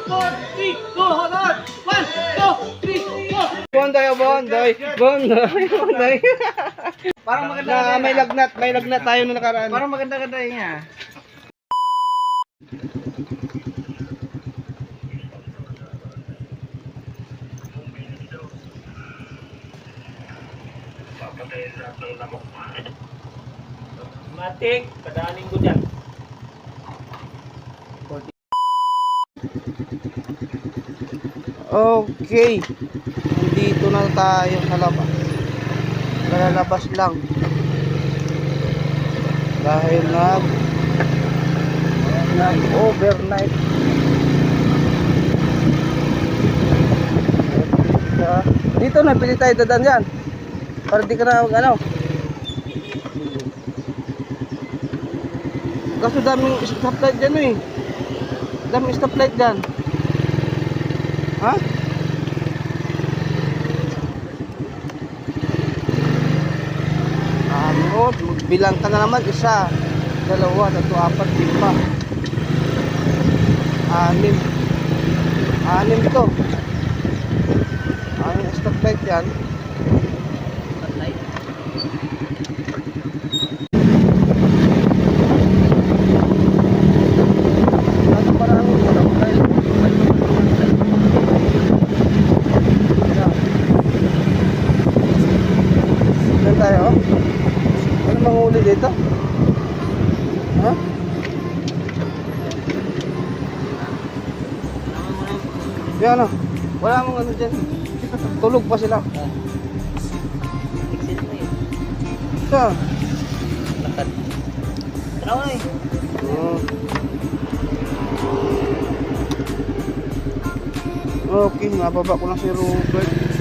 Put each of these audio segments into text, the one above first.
4, 3, go, hotdog! 1, 2, 3, go! Bondoy, bondoy, bondoy, bondoy. Parang maganda Na may lagnat tayo nung nakaraan. Parang maganda-ganda niya. Matik, padaanin ko dyan. Okay. Nandito na tayo sa labas. Lalabas lang. Dahil nag-overnight. Dito na, pili tayo dadaan dyan. Para di ka na ano. Kaso daming stoplight dyan eh. Daming stoplight dyan. Ha? Ano? Bilang ka na naman. 1, 2, 3, 4, 5 6 6 ito. 6 stoplight yan. Tayo. Ano manghuli dito? Ha? Yan o. Wala mong ano dyan. Tulog pa sila. Exit mo yun. Saan? Lakad. Tanaw na eh. Okay, mababa ko lang si Robert.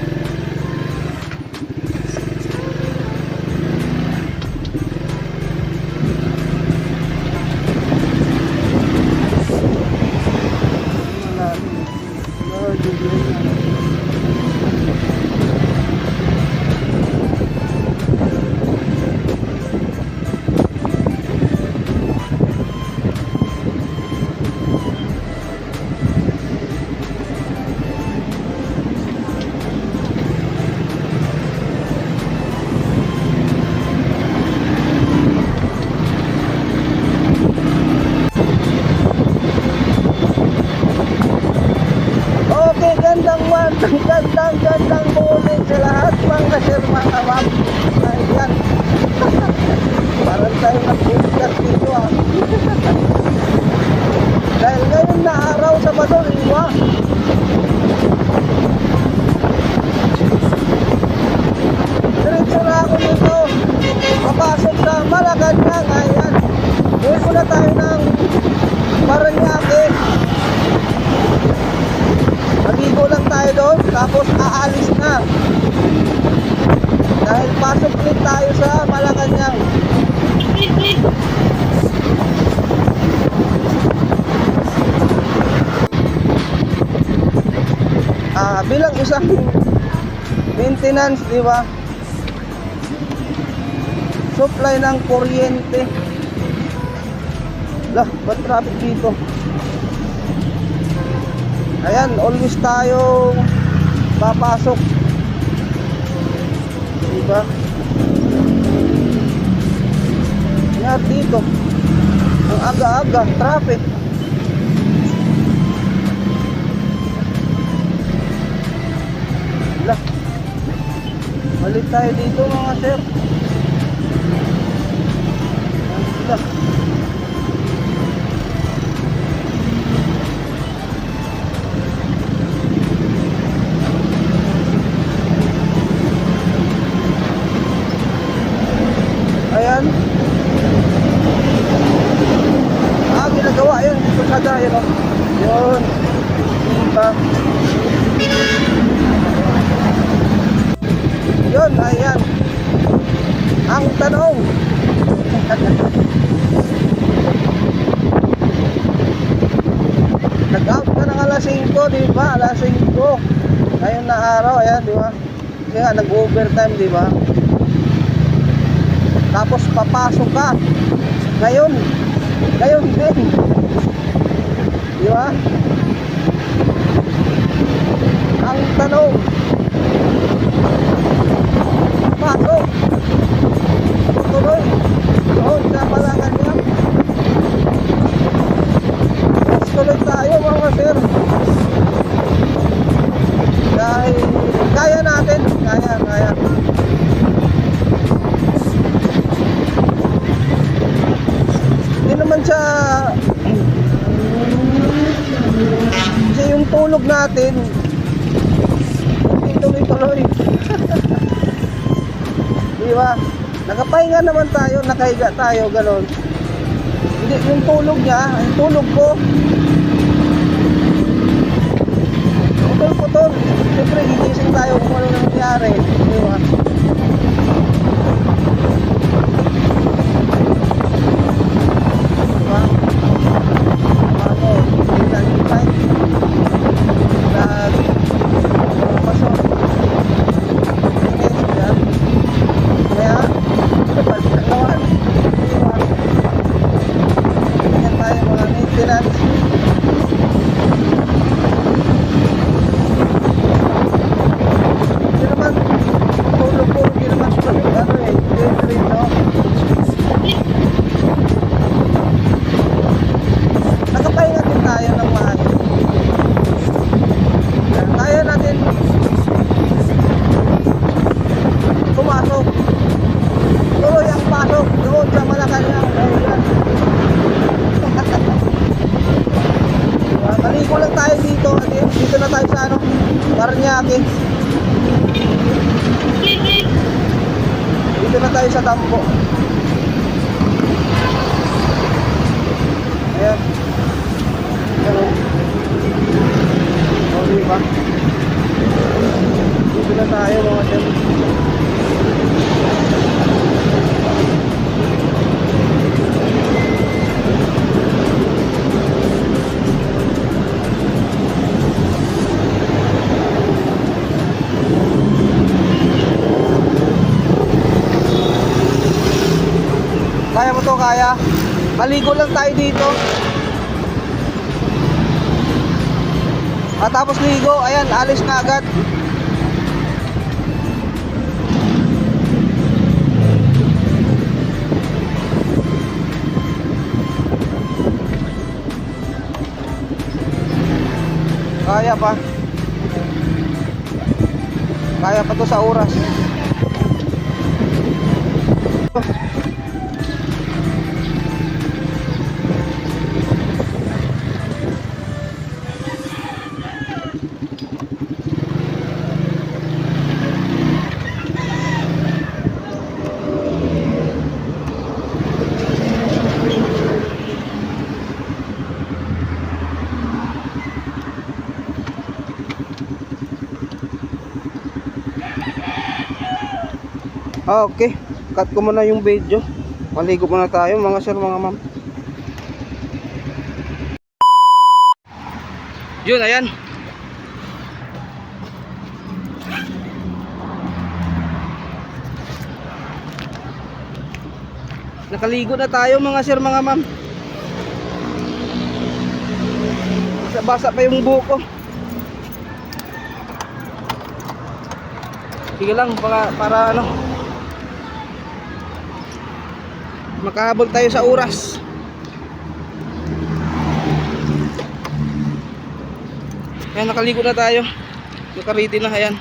Gandang muli sa lahat mga sir, mga ma'am. Ayan. Parang tayo nag-podcast dito ah. Dahil ngayon na araw sa Madolwa. Diretso na ako dito. Papasok sa Malacanang. Ayan. Uwi ko na tayo ng Paranaque. Maligo lang tayo doon, tapos aalis na. Dahil pasok ulit tayo sa Malacanang. Bilang isang maintenance, di ba? Supply ng kuryente. Lah, ba't traffic dito? Ayan, always tayo papasok. Diba? Yan dito. Ang aga-aga, traffic. Lah. Balik tayo dito mga sir. Lah. Ayan. Ginagawa yun. Susada yun o. Yun. Diba? Yun, ayan. Ang tanong. Nag-out ka ng alas 5, diba? Alas 5. Ngayon na araw, ayan, diba? Kasi nga, nag-overtime, diba? Tapos papasok ka ngayon din, di ba? tayo mga sir. Dahil kaya natin, kaya. Hindi naman siya kasi yung tulog natin hindi tuloy-tuloy. Di ba? Nakapahinga naman tayo, nakahiga tayo, gano'n. Hindi, yung tulog niya, yung tulog ko putol-putol. Siyempre, gigising tayo kung ano nangyari. Di ba? Diba? Ano, pinag-ipay. Nag-pasok. Inis, yan. Kaya, pagkakawan. Diba? Ganyan tayo mga maintenance. Hindi naman tulog ko, hindi naman ano eh, daydream, no? Nakapahinga din tayo ng maayos. Kaya natin pumasok. Tuloy ang pasok doon sa Malacanang. Ayan. Maligo lang tayo dito. Dito na tayo sa ano, Paranaque. Dito na tayo sa Tambo. Ayan. Hello. O, diba? Dito na tayo mga sir. Kaya mo to, kaya? Maligo lang tayo dito. At tapos ligo, ayan, alis na agad. Kaya pa. Kaya pa to sa oras. Okay, cut ko muna yung video. Maligo muna tayo mga sir, mga ma'am. Yun, ayan. Nakaligo na tayo mga sir, mga ma'am. Basa pa yung buhok ko. Sige lang, para ano, makahabol tayo sa oras. Ayan, nakaligo na tayo. Nakaready na, ayan.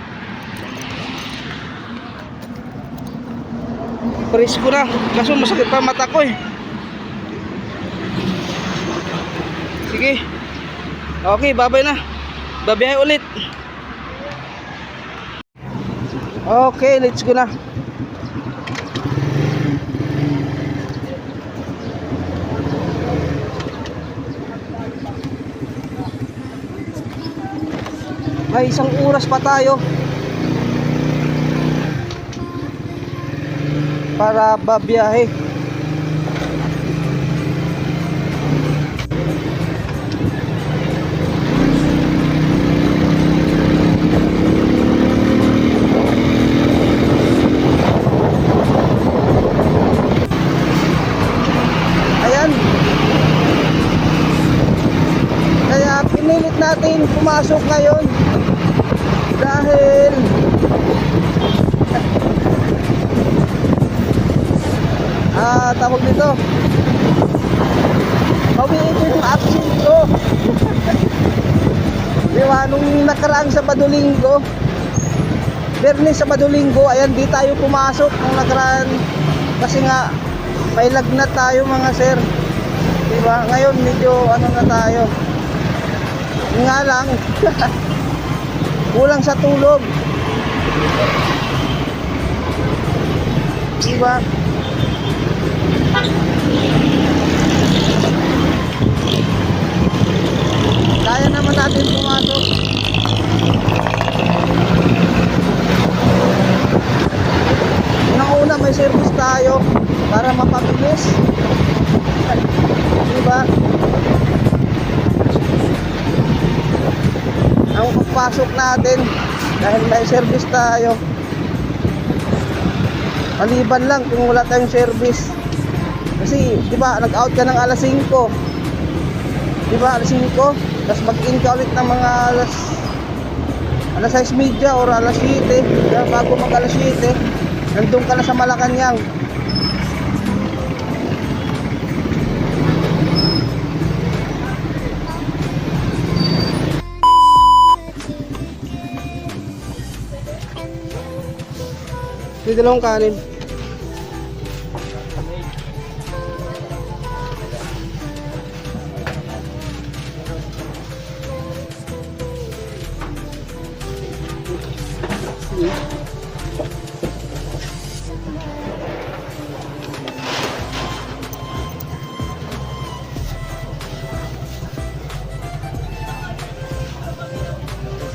Presko na. Kaso masakit pa mata ko eh. Sige. Okay, babay na. Babiyahe ulit. Okay, let's go na. May isang oras pa tayo para babiyahe. Ayan. Kaya pinilit natin pumasok ngayon dahil tawag dito, mawiin yung accent ko. nung nakaraang Sabado-Linggo, Bernes Sabado-Linggo, ayan, di tayo pumasok nung nakaraan. Kasi nga, may lagnat tayo mga sir. Diba? Ngayon, medyo ano na tayo. Yun nga lang, kulang sa tulog. Diba? Kaya naman natin pumasok. Unang-una may service tayo para mapabilis. Diba? Ang pagpasok natin dahil may service tayo. Maliban lang kung wala tayong service. Kasi, di ba, nag-out ka ng alas 5. Di ba, alas 5. Tapos mag-in ka ulit ng mga alas 6:30 or alas 7. Kaya bago mag alas 7, nandun ka na sa Malacanang. May dalawang kanin.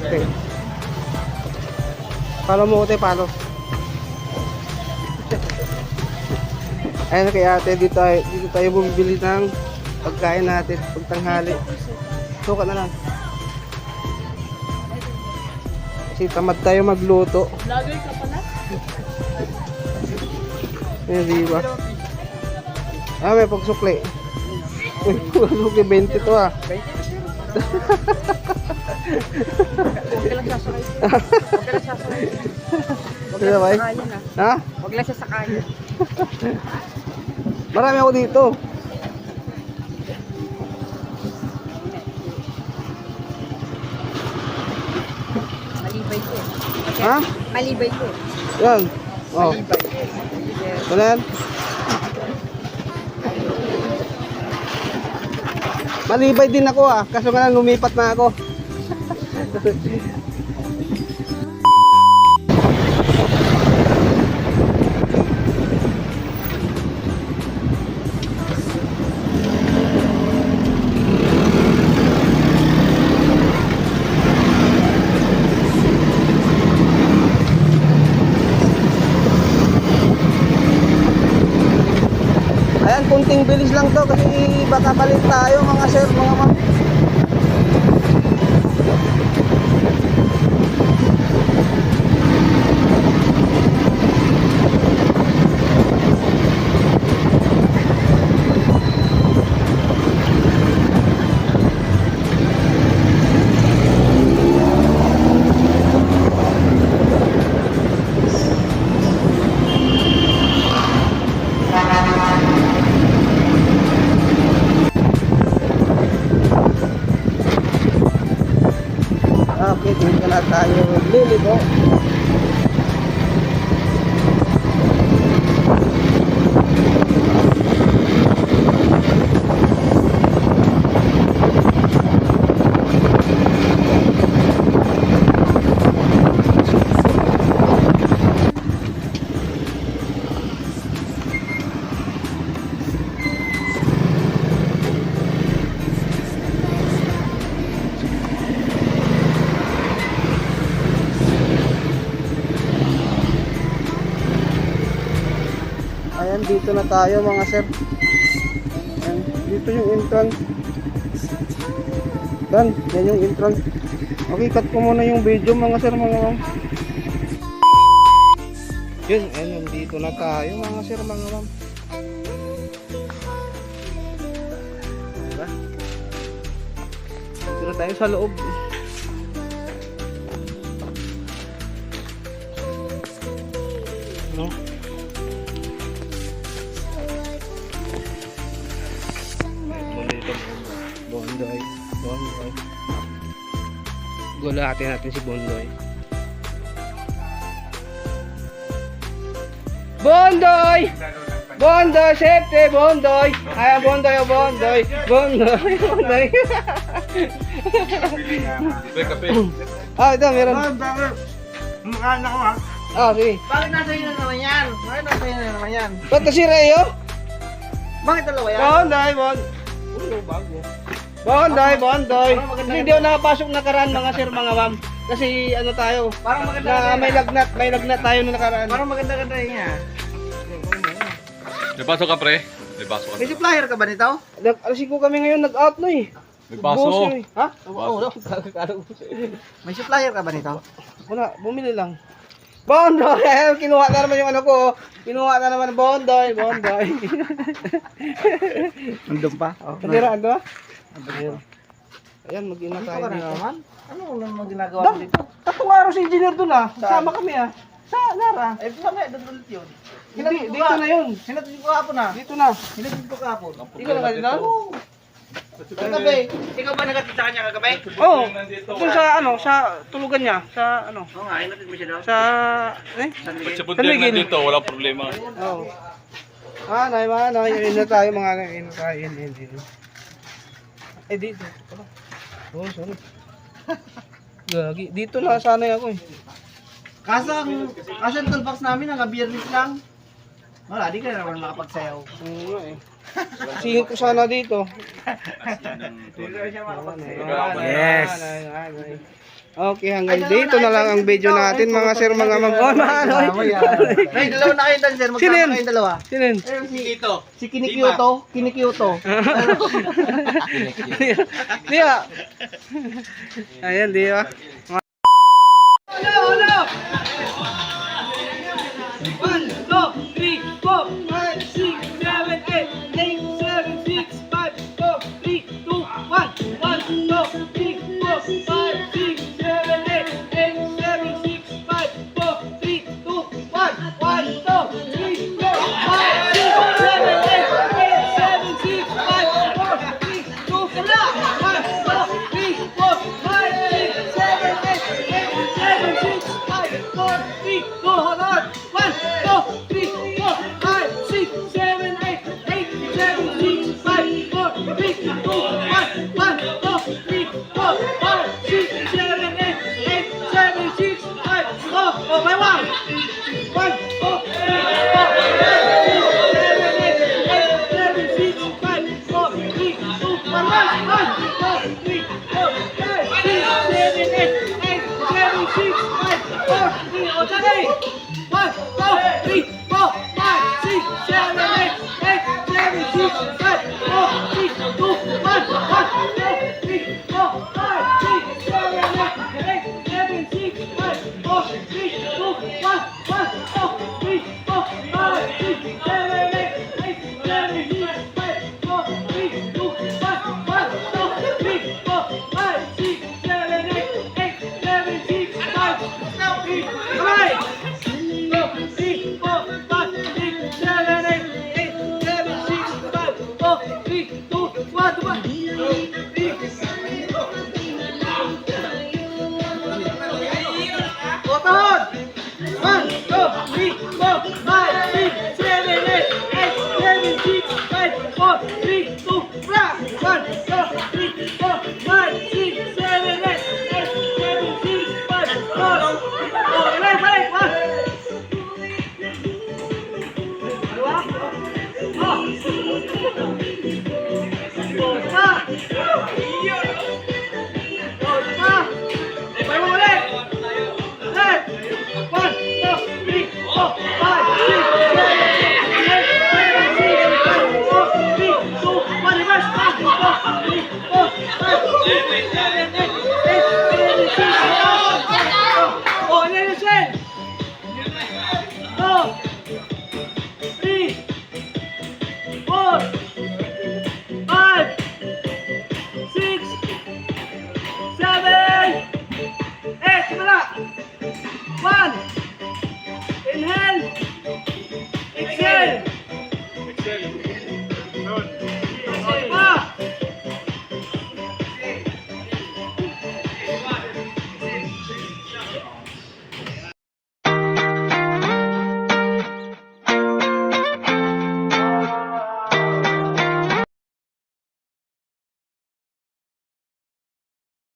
Okay. Palo mo ute, palo. Ayun kay ate, dito tayo bumibili ng pagkain natin pagtanghali. Suka na lang. Kasi tamad tayo magluto. Vlogger ka pala? Ayun, diba? Ah, may pagsukli. Uy, pagsukli 20 to ah. Huwag ka lang sasakay. Huwag ka lang sasakay. Huwag ka lang sasakayan Ha? Huwag lang sasakayan. Marami ako dito. Malibay ko. Ha? Malibay ko. Yan. Oh. Ito na yan. Malibay din ako ah. Kaso nga lang lumipat na ako. Ayan, kunting bilis lang to kasi baka palit tayo mga sir, mga ma'am. Okay, dito na tayo liligo. Ayan, dito na tayo mga sir. Ayan, dito yung entrance. Yan yung entrance. Okay, cut ko muna yung video mga sir, mga ma'am. Yun, ayan, dito na tayo mga sir, mga ma'am. Diba? Dito na tayo sa loob. No? Bonday. Gulatin natin si Bondoy. Bondoy! Bondoy, safety, Bondoy! Ay, Bondoy, oh, Bondoy! Bondoy, Bondoy! Kape. Ah, ito, meron. Mukhaan ako ha. Ah, sige. Bakit nasa iyo na naman yan? Bakit nasa iyo na naman yan? Ba't kasi Reo? Bakit dalawa yan? Bondoy, Bondoy, Bondoy. Hindi ako nakapasok nakaraan mga sir, mga ma'am. Kasi ano tayo, Parang maganda na may lagnat tayo na nakaraan. Parang maganda-ganda yun niya. May pasok ka, pre. May pasok ka. May supplier ka ba nito? Alasin ko kami ngayon nag-out no eh. May pasok. Boss yun eh. Ha? Oo. May supplier ka ba nito? Wala, bumili lang. Bondoy! Kinuha na naman yung ano ko. Kinuha na naman Bondoy, Bondoy. Nandun pa? Oh, Kanira, ano? Ayan, mag-ina Ano tayo ka na dito. naman? Ano naman ginagawa mo dito? Tatlong araw si engineer doon ah. Sama kami ah. Sa Nara. Eh, mamaya, doon ulit yun. Hindi, dito na yun. Hinatid ko kahapon na. Dito na. Hinatid ko kahapon. Ikaw na kanina? Kagabi. Ikaw ba nagatid sa kanya kagabi? Oo. Doon sa ano, sa tulugan niya. Sa ano. Oo nga, hinatid mo siya daw. Sa, Sa San puntir Miguel. nandito, walang problema. Oo. Nay, yun na tayo mga yun na tayo. Yun. Eh, dito. Oh, sorry. Gagi. Dito na sanay ako eh. Kasang toolbox namin, ang biyernes lang. Wala, di ka na naman makapagsayaw. Oo nga eh. Singit ko sana dito. Yes. Okay, hanggang dito na lang ang video natin mga sir, mga ma'am. Oh, Ay, dalawa na kayo dan, sir. Sino Magsama yun? kayong dalawa. Sino yun? Si Kinikyuto. Diya. Ayan, diya. Hello! 1, 2, 3, 4, 5, 6, 7, 8, 7, 6, 5, 4, 3, 2, 1, 1, 2, 3, 4, 5, 6, 7, 8, 7, 6, 5, 4, 3, 2, 1, 1, 2, 3, 4, 5, 6, 7, 8, 7, 6, 5, 4, 3, 2, 1, 2, 3, 4, 5, 6, 7, 8, 7, 6, 5, 4, 3, 2, hold on! 1, 2, 3, 4, 5, 6, 7, 8, 7, 6, 5, 4, 3, 2, 1, 1, 2, 3, 4, 5, 6, 7, 8, 7, 6, 5, 4, by 1, 2, 3, 4, 5, 6, 7, 8, 7, 6, 5, 4, 3, 2, 1, 1, 2, 3, 4, 5, 6, 7, 8, 7, 6, 5, 4, 3, o dali!